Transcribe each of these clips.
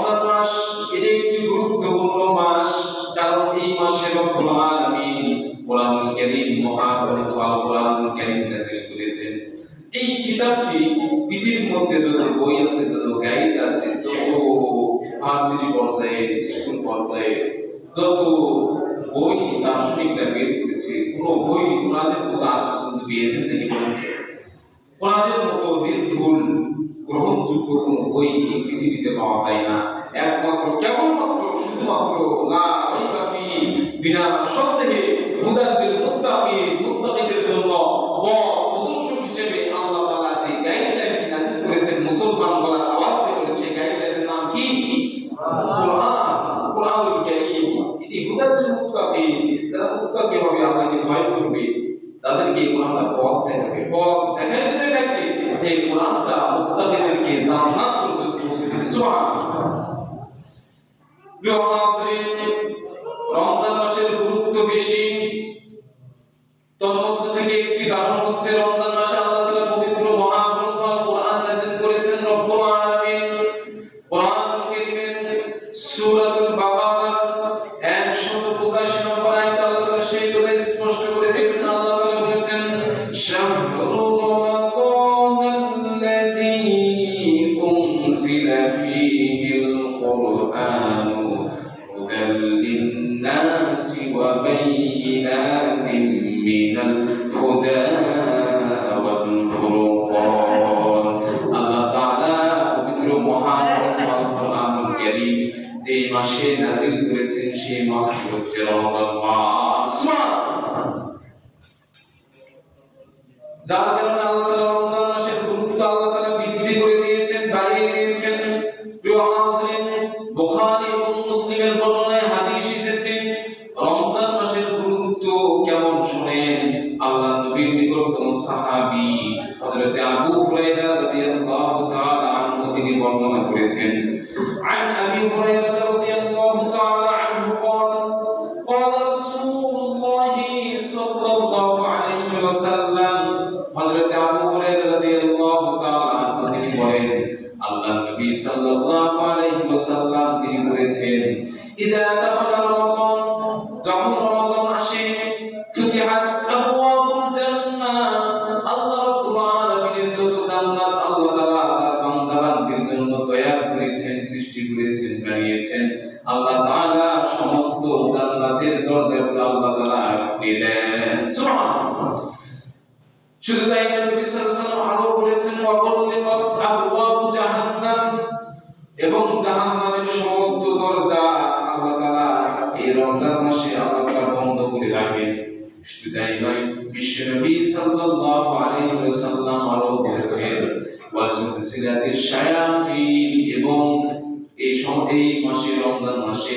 রমজান মাস এটি একটি গুরুত্বপূর্ণ মাস, কারণ এই মাসে রব্বুল আলামিন কোরআনুল কারীম মহাগ্রন্থ আল কোরআনুল কারীম নাযিল করেছেন। এই কিতাবটি পৃথিবীর মধ্যে যত বই আছে, যত গাইড আছে, যত ভার্সিটি পর্যায়ে, স্কুল পর্যায়ে যত বই দার্শনিকরা বের করেছে, কোনো বই কোরআনের মতো আজ পর্যন্ত পেয়েছেন নাকি? কোরআনের মতো নির্ভুল গ্রহণযোগ্য কোনো বই এই পৃথিবীতে পাওয়া যায় না। একমাত্র কেবলমাত্র শুধুমাত্র লা রাইবা ফিহি বিনা সন্দেহে হুদাল লিল মুত্তাকিন, মুত্তাকিদের জন্য পথপ্রদর্শক হিসেবে আল্লাহ তাআলা যে গাইডলাইনটি নাযিল করেছেন, মুসলমান বলার আওয়াজ দিয়ে বলেছে, গাইডলাইনের নাম কি? কোরআন, কোরআনুল কারীম। এটি হুদাল লিল মুত্তাকিন, যারা মুত্তাকি হবে, আল্লাহকে ভয় করবে, তাদেরকে কোরআনটা পথ দেখাবে। পথ দেখাইতে দেখাইতে এই কোরআনটা মুত্তাকিদেরকে জান্নাত পর্যন্ত পৌঁছে দেবে। সুবহানাল্লাহ। প্রিয় হাজিরিন, রমজান মাসের গুরুত্ব বেশি। তন্মধ্যে থেকে একটি কারণ হচ্ছে রমজান মাসে আল্লাহ তাআলা পবিত্র মহাগ্রন্থ আল কোরআন নাযিল করেছেন। রব্বুল আলামিন কোরআনুল কারীমের সূরাতুল বাকারা 185 নম্বর আয়াতে আল্লাহ তাআলা সেই কথা স্পষ্ট করে দিয়েছেন। আল্লাহ তাআলা বলেছেন, শাহরুর রমাদানাল্লাযী উনজিলা ফীহিল কুরআনু হুদাল লিন-নাসি ওয়া বায়িনাতিন মিনাল হুদা ওয়াল ফুরকান। আল্লাহ তাআলা পবিত্র মহাগ্রন্থ আল কোরআনুল কারীম যে মাসে নাযিল করেছেন, সেই মাসটি হচ্ছে রমজান মাস। যার কারণে আল্লাহ তাআলা রমজান মাসের গুরুত্ব আল্লাহ তাআলা বৃদ্ধি করে দিয়েছেন, বাড়িয়ে দিয়েছেন। প্রিয় হাজিরিন, বুখারী এবং মুসলিমের বর্ণনায় হাদিস এসেছে, রমজান মাসের গুরুত্ব কেমন শুনেন। আল্লাহ নবীর নিকটতম সাহাবী হযরত আবু হুরায়রা রাদিয়াল্লাহু তাআলা আনহু তিনি বর্ণনা করেছেন, عن أبي هريرة رضي الله تعالى عنه قال قال رسول الله صلى الله عليه وسلم حضرت আবু হুরায়রা রাদিয়াল্লাহু তাআলা আনহু তিনি বলেন, আল্লাহ নবী সাল্লাল্লাহু আলাইহি ওয়াসাল্লাম তিনি বলেছেন, ইযা দাখালা রমাদান, যখন রমজান আসে, ফুতিহাত আবওয়াবুল জান্নাহ, আল্লাহ রাব্বুল আলামিনের যত জান্নাত আল্লাহ তাআলা তার বান্দাবান্দির জন্য তৈয়ার করেছেন, সৃষ্টি করেছেন, বানিয়েছেন, আল্লাহ তাআলা সমস্ত জান্নাতের দরজাগুলো আল্লাহ তাআলা খুলে দেন। সুবহানাল্লাহ। শুধু তাই নয়, নবী সাল্লাল্লাহু আলাইহি ওয়াসাল্লাম আরো বলেছেন, ওয়া গুল্লিকাত আবওয়াবু জাহান্নাম, এবং জাহান্নামের সমস্ত দরজা আল্লাহ তাআলা এই রমজান মাসে আল্লাহ তাআলা বন্ধ করে রাখেন। শুধু তাই নয়, বিশ্বনবী সাল্লাল্লাহু আলাইহি ওয়াসাল্লাম আরো বলেছেন, ওয়া সুলসিলাতিশ শায়াতিন, এবং এই মাসে রমজান মাসে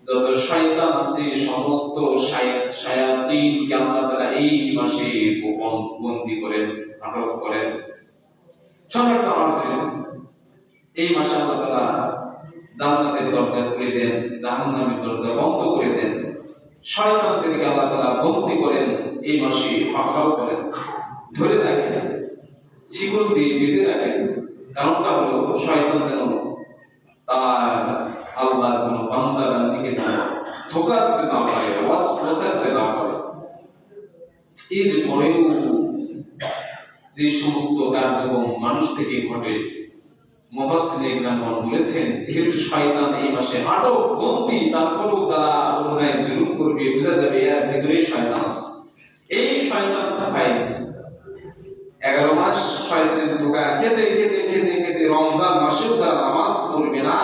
যত শয়তান আছে, সমস্ত শায়াতিনকে আল্লাহ তাআলা এই মাসে বন্দী করেন, আটক করেন। সম্মানিত হাজিরিন, এই মাসে আল্লাহ তাআলা জান্নাতের দরজা খুলে দেন, জাহান্নামের দরজা বন্ধ করে দেন, শয়তানদেরকে আল্লাহ তাআলা বন্দী করেন, এই মাসে পাকড়াও করেন, ধরে রাখেন, শিকল দিয়ে বেঁধে রাখেন। কারণটা হলো শয়তান যেন তার আল্লাহর কোন বান্দা বান্দীকে ধোঁকা দিতে না পারে, ওয়াসওয়াসা দিতে না পারে। এরপরেও যে সমস্ত কার্যক্রম মানুষ থেকে ঘটে, মুফাসসিরিন ইকরাম বলেছেন, যেহেতু শয়তান এই মাসে আটক বন্দী, তারপরেও তারা অন্যায় জুলুম করবে, বোঝা যাবে এর ভিতরেই শয়তান আছে। এই শয়তান ফাইজ 11 মাস শয়তানের ধোঁকা খেতে খেতে খেতে খেতে রমজান মাসেও তারা নামাজ পড়বে না,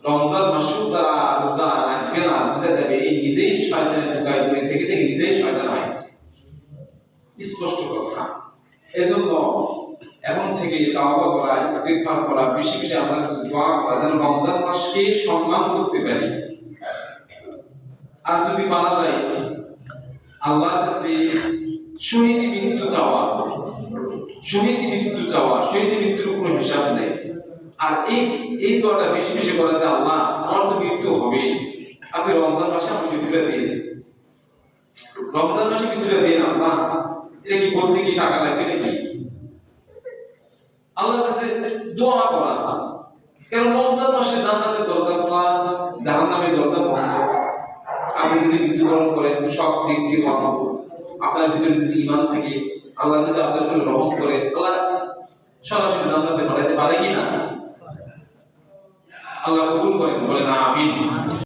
রমজান মাসেও তারা রোজা রাখবে না, বোঝা যাবে এই নিজেই শয়তানের ধোঁকায় পড়ে থেকে থেকে নিজেই শয়তান হয়েছে। স্পষ্ট কথা। এজন্য এখন থেকে তাওবা করা, ইস্তিগফার করা, বেশি বেশি আল্লাহর কাছে দোয়া করা, যেন রমজান মাসকে সম্মান করতে পারি। আর যদি পারা যায় আল্লাহর কাছে শহীদি মৃত্যু চাওয়া, শহীদি মৃত্যুর কোনো হিসাব নেই। আর এই দোয়াটা বেশি বেশি করা, যে আল্লাহ আমার তো মৃত্যু হবেই, আপনি রমজান মাসে আমার মৃত্যুটা দিন, রমজান মাসে মৃত্যুটা দিন আল্লাহ। এটা কি বলতে কি টাকা লাগবে নাকি? আল্লাহর কাছে দোয়া করা, কারণ রমজান মাসে জান্নাতের দরজা খোলা, জাহান্নামের দরজা বন্ধ। আপনি যদি মৃত্যুবরণ করেন সব ব্যক্তি হন, আপনার ভিতরে যদি ঈমান থাকে, আল্লাহ যদি আপনার উপর রহম করে, আল্লাহ সরাসরি জান্নাতে পাঠাতে পারে কিনা? আল্লাহ কবুল করেন, বলেন আমিন।